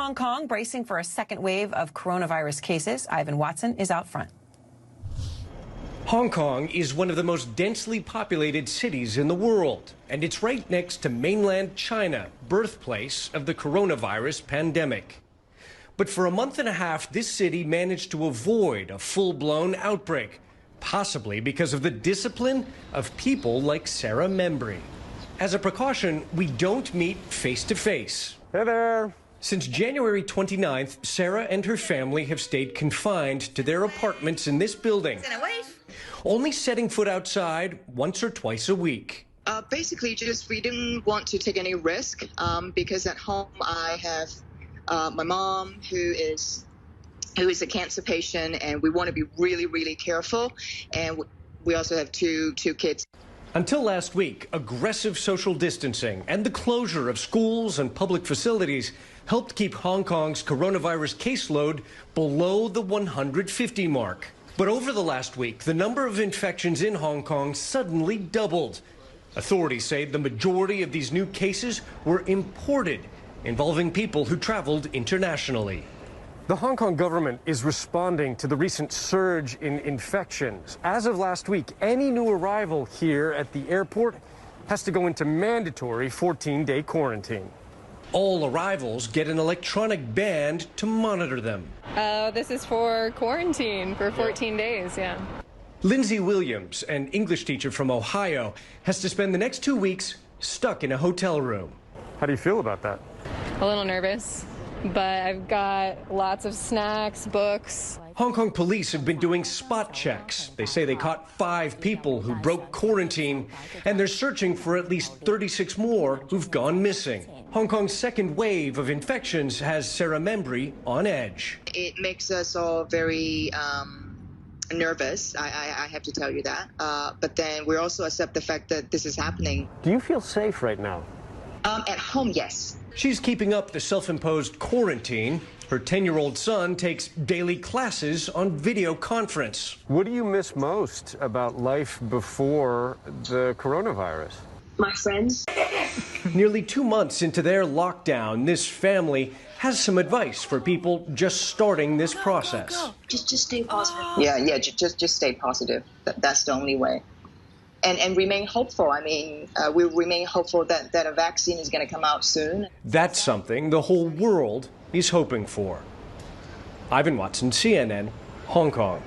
Hong Kong bracing for a second wave of coronavirus cases. Ivan Watson is out front. Hong Kong is one of the most densely populated cities in the world, and it's right next to mainland China, birthplace of the coronavirus pandemic. But for a month and a half, this city managed to avoid a full-blown outbreak, possibly because of the discipline of people like Sarah Membry. As a precaution, we don't meet face-to-face. Hey there. Since January 29th, Sarah and her family have stayed confined to their apartments in this building, only setting foot outside once or twice a week. Basically, we didn't want to take any risk because at home I have my mom who is a cancer patient, and we want to be really, really careful. And we also have two kids. Until last week, aggressive social distancing and the closure of schools and public facilities helped keep Hong Kong's coronavirus caseload below the 150 mark. But over the last week, the number of infections in Hong Kong suddenly doubled. Authorities say the majority of these new cases were imported, involving people who traveled internationally. The Hong Kong government is responding to the recent surge in infections. As of last week, any new arrival here at the airport has to go into mandatory 14-day quarantine. All arrivals get an electronic band to monitor them. This is for quarantine for 14 days, yeah. Lindsay Williams, an English teacher from Ohio, has to spend the next 2 weeks stuck in a hotel room. How do you feel about that? A little nervous, but I've got lots of snacks, books. Hong Kong police have been doing spot checks. They say they caught 5 people who broke quarantine, and they're searching for at least 36 more who've gone missing. Hong Kong's second wave of infections has Sarah Membry on edge. It makes us all very nervous, I have to tell you that. But then we also accept the fact that this is happening. Do you feel safe right now? At home, yes. She's keeping up the self-imposed quarantine. Her 10-year-old son takes daily classes on video conference. What do you miss most about life before the coronavirus? My friends. Nearly 2 months into their lockdown, this family has some advice for people just starting this process. Just stay positive. Yeah, just stay positive. That's the only way. And remain hopeful. I mean, we remain hopeful that a vaccine is going to come out soon. That's something the whole world is hoping for. Ivan Watson, CNN, Hong Kong.